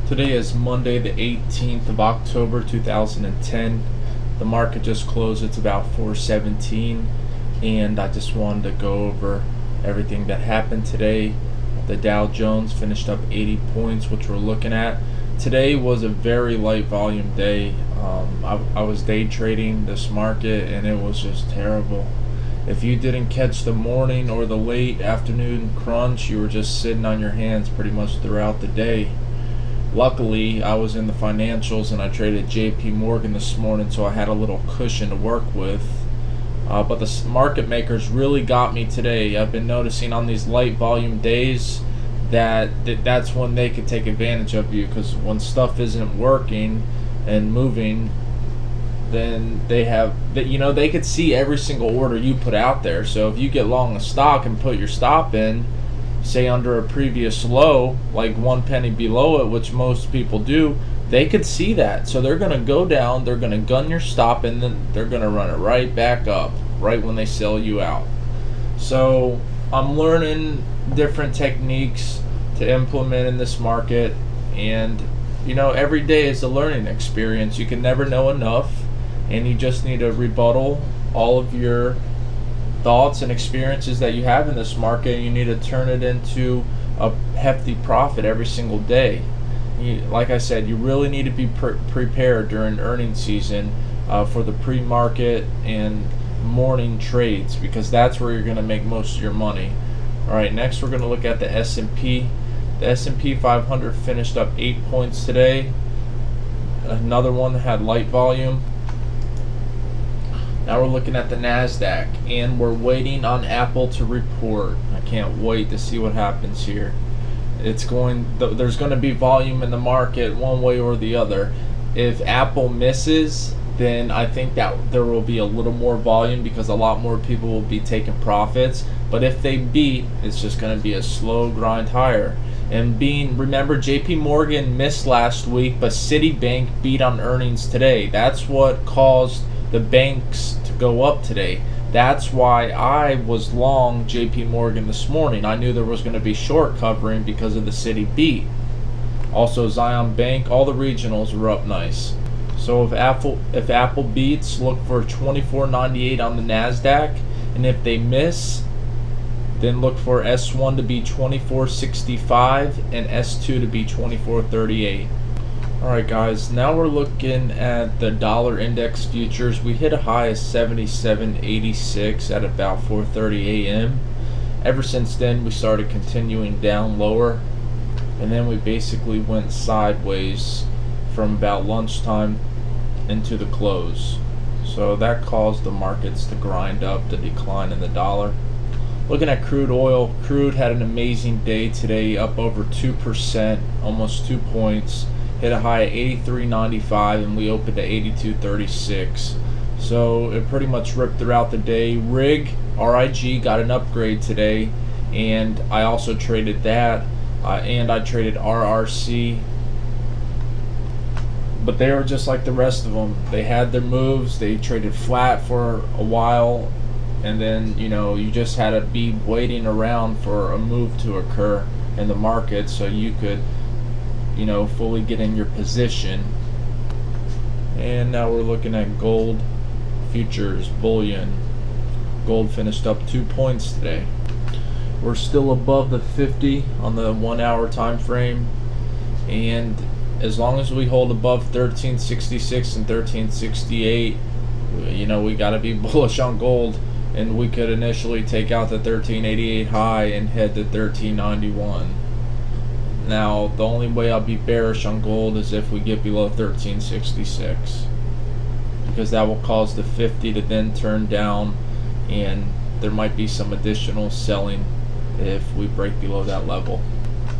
Today is Monday the 18th of October 2010. The market just closed. It's about 417, and I just wanted to go over everything that happened today. The Dow Jones finished up 80 points, which we're looking at. Today was a very light volume day. I was day trading this market, and it was just terrible. If you didn't catch the morning or the late afternoon crunch, you were just sitting on your hands pretty much throughout the day. Luckily, I was in the financials and I traded JP Morgan this morning, so I had a little cushion to work with. But the market makers really got me today. I've been noticing on these light volume days that's when they could take advantage of you, because when stuff isn't working and moving, then they could see every single order you put out there. So if you get long a stock and put your stop in, say under a previous low, like 1 penny below it, which most people do, they could see that. So they're going to go down, they're going to gun your stop, and then they're going to run it right back up right when they sell you out. So I'm learning different techniques to implement in this market, and every day is a learning experience. You can never know enough, and you just need to rebuttal all of your thoughts and experiences that you have in this market, and you need to turn it into a hefty profit every single day. Like I said, you really need to be prepared during earnings season for the pre-market and morning trades, because that's where you're going to make most of your money. Alright, next we're going to look at the S&P. The S&P 500 finished up 8 points today. Another one that had light volume. Now we're looking at the Nasdaq, and we're waiting on Apple to report. I can't wait to see what happens here. There's going to be volume in the market one way or the other. If Apple misses, then I think that there will be a little more volume, because a lot more people will be taking profits. But if they beat, it's just going to be a slow grind higher. And remember, JP Morgan missed last week, but Citibank beat on earnings today. That's what caused the banks to go up today. That's why I was long JP Morgan this morning. I knew there was going to be short covering because of the Citi beat. Also, Zion Bank, all the regionals were up nice. So if Apple beats, look for 24.98 on the Nasdaq, and if they miss, then look for S1 to be 24.65 and S2 to be 24.38. Alright guys, now we're looking at the dollar index futures. We hit a high of 77.86 at about 4:30 a.m. Ever since then we started continuing down lower, and then we basically went sideways from about lunchtime into the close. So that caused the markets to grind up, the decline in the dollar. Looking at crude oil, crude had an amazing day today, up over 2%, almost 2 points. Hit a high of 83.95, and we opened at 82.36. So it pretty much ripped throughout the day. RIG got an upgrade today, and I also traded that, and I traded RRC. But they were just like the rest of them. They had their moves. They traded flat for a while, and then you just had to be waiting around for a move to occur in the market so you could fully get in your position. And now we're looking at gold futures, bullion. Gold finished up 2 points today. We're still above the 50 on the 1 hour time frame, and as long as we hold above 1366 and 1368, we got to be bullish on gold, and we could initially take out the 1388 high and head to 1391. Now, the only way I'll be bearish on gold is if we get below 1366, because that will cause the 50 to then turn down, and there might be some additional selling if we break below that level.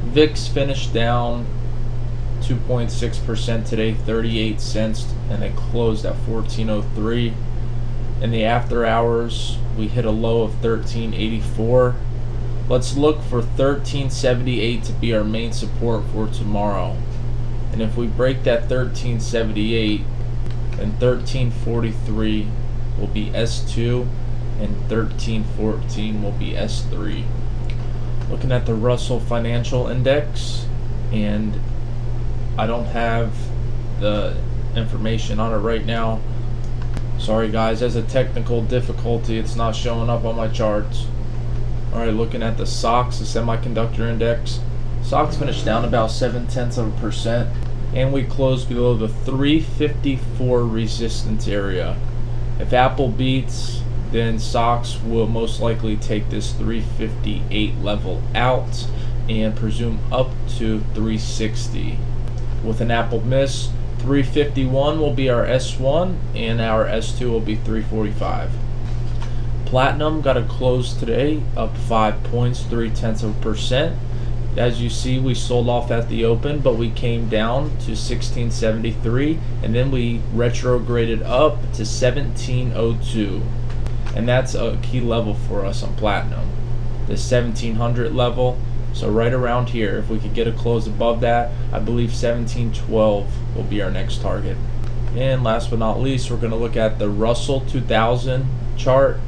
VIX finished down 2.6% today, 38 cents, and it closed at 1403. In the after hours, we hit a low of 1384. Let's look for 1378 to be our main support for tomorrow. And if we break that 1378, then 1343 will be S2 and 1314 will be S3. Looking at the Russell Financial Index, and I don't have the information on it right now. Sorry guys, there's a technical difficulty. It's not showing up on my charts. Alright, looking at the SOX, the semiconductor index. SOX finished down about 0.7%, and we closed below the 354 resistance area. If Apple beats, then SOX will most likely take this 358 level out and presume up to 360. With an Apple miss, 351 will be our S1 and our S2 will be 345. Platinum got a close today up 5 points, 0.3%. As you see, we sold off at the open, but we came down to 1673 and then we retrograded up to 1702. And that's a key level for us on platinum, the 1700 level. So right around here, if we could get a close above that, I believe 1712 will be our next target. And last but not least, we're going to look at the Russell 2000 chart.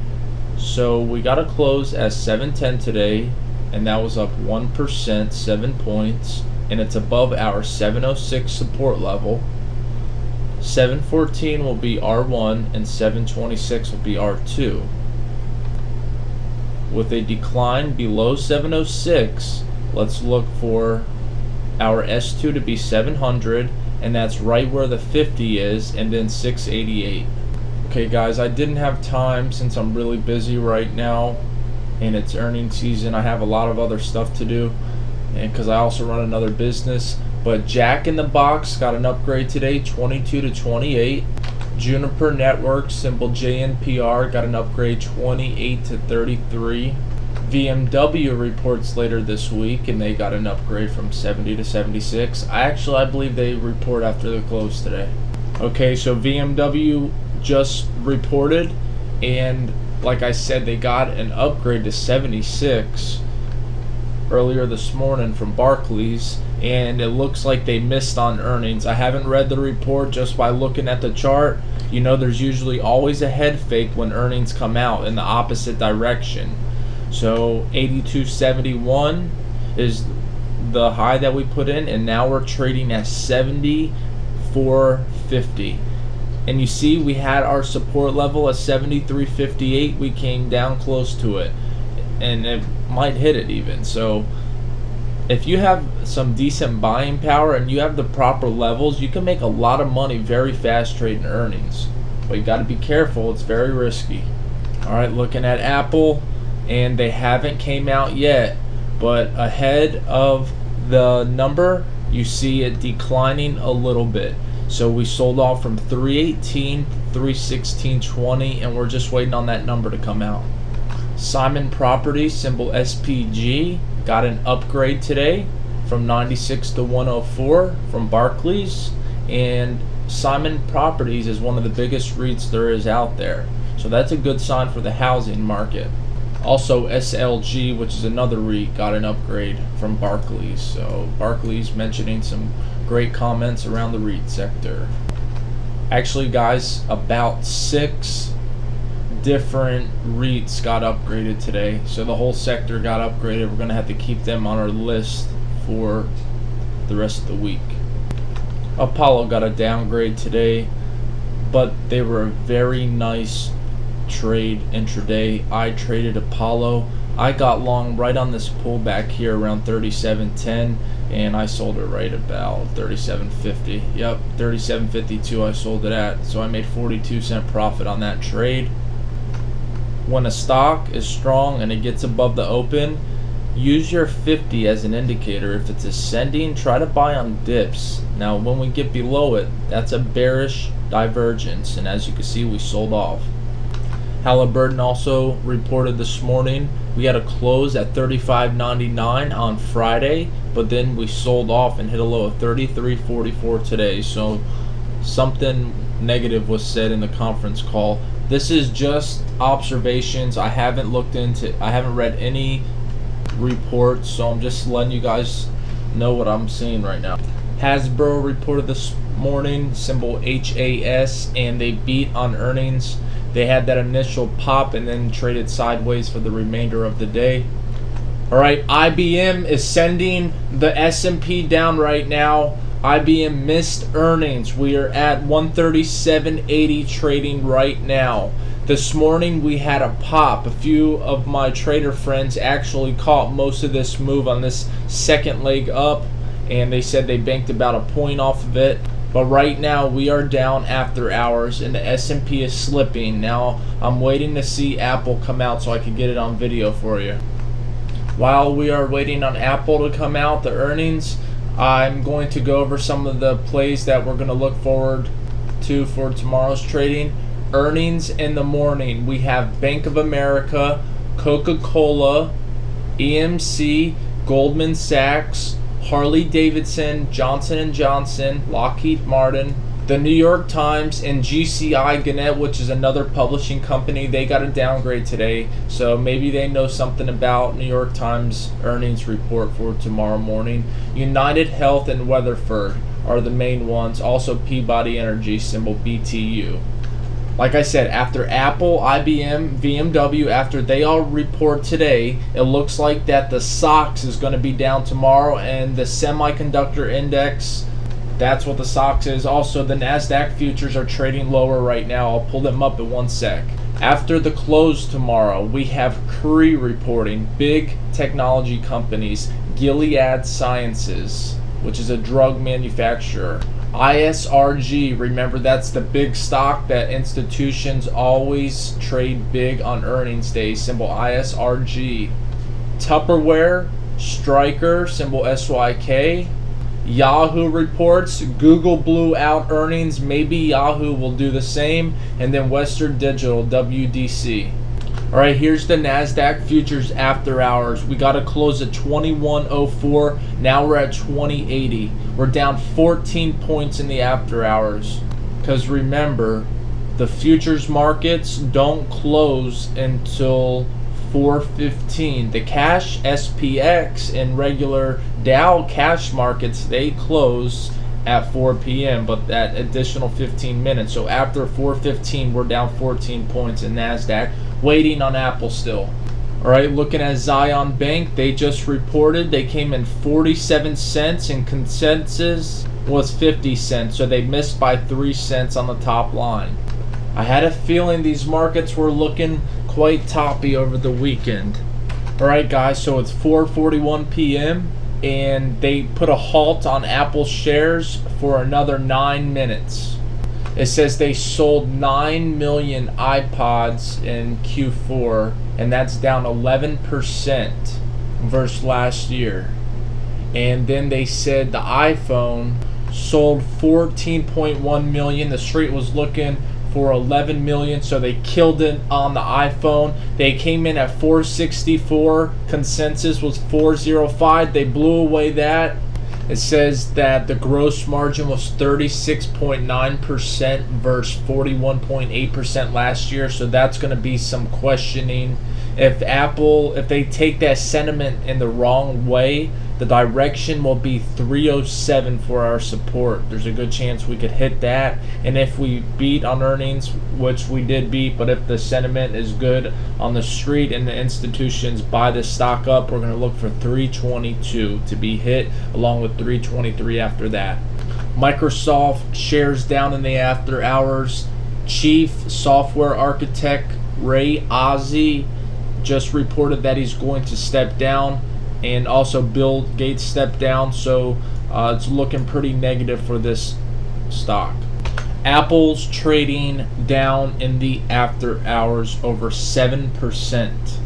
So we got a close at 710 today, and that was up 1%, 7 points, and it's above our 706 support level. 714 will be R1 and 726 will be R2. With a decline below 706, let's look for our S2 to be 700, and that's right where the 50 is, and then 688. Okay guys, I didn't have time since I'm really busy right now and it's earnings season. I have a lot of other stuff to do, and because I also run another business. But Jack in the Box got an upgrade today, 22 to 28. Juniper Networks, symbol JNPR, got an upgrade, 28 to 33. VMW reports later this week, and they got an upgrade from 70 to 76. I believe they report after the close today. Okay, so VMW just reported, and like I said, they got an upgrade to 76 earlier this morning from Barclays, and it looks like they missed on earnings. I haven't read the report. Just by looking at the chart, you know there's usually always a head fake when earnings come out in the opposite direction. So 82.71 is the high that we put in, and now we're trading at 74.50. And you see we had our support level at 73.58. We came down close to it, and it might hit it even. So if you have some decent buying power and you have the proper levels, you can make a lot of money very fast trading earnings. But you got to be careful, it's very risky. Alright, looking at Apple, and they haven't came out yet, but ahead of the number you see it declining a little bit. So we sold off from 318 to 316.20, and we're just waiting on that number to come out. Simon Property, symbol SPG, got an upgrade today from 96 to 104 from Barclays, and Simon Properties is one of the biggest REITs there is out there. So that's a good sign for the housing market. Also SLG, which is another REIT, got an upgrade from Barclays. So Barclays mentioning some great comments around the REIT sector. Actually guys, about 6 different REITs got upgraded today, so the whole sector got upgraded. We're gonna have to keep them on our list for the rest of the week. Apollo got a downgrade today, but they were a very nice trade intraday. I traded Apollo. I got long right on this pullback here around 37.10, and I sold it right about 37.50. Yep, 37.52 I sold it at, so I made 42-cent profit on that trade. When a stock is strong and it gets above the open, use your 50 as an indicator. If it's ascending, try to buy on dips. Now when we get below it, that's a bearish divergence, and as you can see, we sold off. Halliburton also reported this morning. We had a close at $35.99 on Friday, but then we sold off and hit a low of $33.44 today. So something negative was said in the conference call. This is just observations. I haven't read any reports, so I'm just letting you guys know what I'm seeing right now. Hasbro reported this morning, symbol HAS, and they beat on earnings. They had that initial pop and then traded sideways for the remainder of the day. Alright, IBM is sending the S&P down right now. IBM missed earnings. We are at 137.80 trading right now. This morning we had a pop. A few of my trader friends actually caught most of this move on this second leg up, and they said they banked about a point off of it. But right now we are down after hours and the S&P is slipping. Now I'm waiting to see Apple come out so I can get it on video for you. While we are waiting on Apple to come out, the earnings, I'm going to go over some of the plays that we're going to look forward to for tomorrow's trading. Earnings in the morning, we have Bank of America, Coca-Cola, EMC, Goldman Sachs, Harley-Davidson, Johnson & Johnson, Lockheed Martin, the New York Times, and GCI Gannett, which is another publishing company. They got a downgrade today, so maybe they know something about New York Times earnings report for tomorrow morning. United Health and Weatherford are the main ones. Also Peabody Energy, symbol BTU. Like I said, after Apple, IBM, BMW, after they all report today, it looks like that the SOX is going to be down tomorrow, and the semiconductor index, that's what the SOX is. Also, the Nasdaq futures are trading lower right now. I'll pull them up in 1 sec. After the close tomorrow, we have Cree reporting, big technology companies, Gilead Sciences, which is a drug manufacturer. ISRG, remember that's the big stock that institutions always trade big on earnings day, symbol ISRG. Tupperware, Stryker, symbol SYK. Yahoo reports, Google blew out earnings, maybe Yahoo will do the same, and then Western Digital, WDC. Alright, here's the Nasdaq futures after hours. We got to close at 2104. Now we're at 2080. We're down 14 points in the after hours. Because remember, the futures markets don't close until 4:15. The cash SPX and regular Dow cash markets, they close at 4 p.m. but that additional 15 minutes. So after 4:15, we're down 14 points in Nasdaq. Waiting on Apple still. Alright, looking at Zion Bank, they just reported they came in 47 cents and consensus was 50 cents, so they missed by 3 cents on the top line. I had a feeling these markets were looking quite toppy over the weekend. Alright guys, so it's 4:41 p.m. and they put a halt on Apple shares for another 9 minutes. It says they sold 9 million iPods in Q4, and that's down 11% versus last year. And then they said the iPhone sold 14.1 million. The street was looking for 11 million, so they killed it on the iPhone. They came in at 464. Consensus was 405. They blew away that. It says that the gross margin was 36.9% versus 41.8% last year, so that's going to be some questioning. If they take that sentiment in the wrong way, the direction will be 307 for our support. There's a good chance we could hit that, and if we beat on earnings, which we did beat, but if the sentiment is good on the street and the institutions buy the stock up, we're going to look for 322 to be hit, along with 323 after that. Microsoft shares down in the after hours. Chief software architect Ray Ozzie just reported that he's going to step down, and also Bill Gates stepped down, so it's looking pretty negative for this stock. Apple's trading down in the after hours over 7%.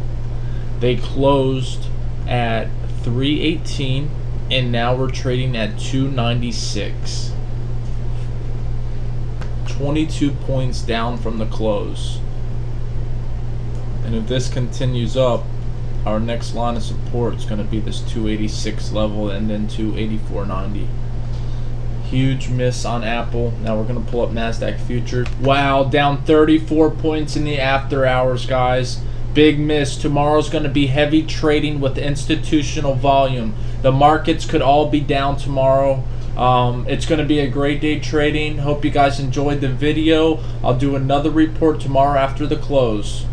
They closed at 318 and now we're trading at 296. 22 points down from the close. And if this continues up, our next line of support is going to be this 286 level and then 284.90. Huge miss on Apple. Now we're going to pull up Nasdaq futures. Wow, down 34 points in the after hours, guys. Big miss. Tomorrow's going to be heavy trading with institutional volume. The markets could all be down tomorrow. It's going to be a great day trading. Hope you guys enjoyed the video. I'll do another report tomorrow after the close.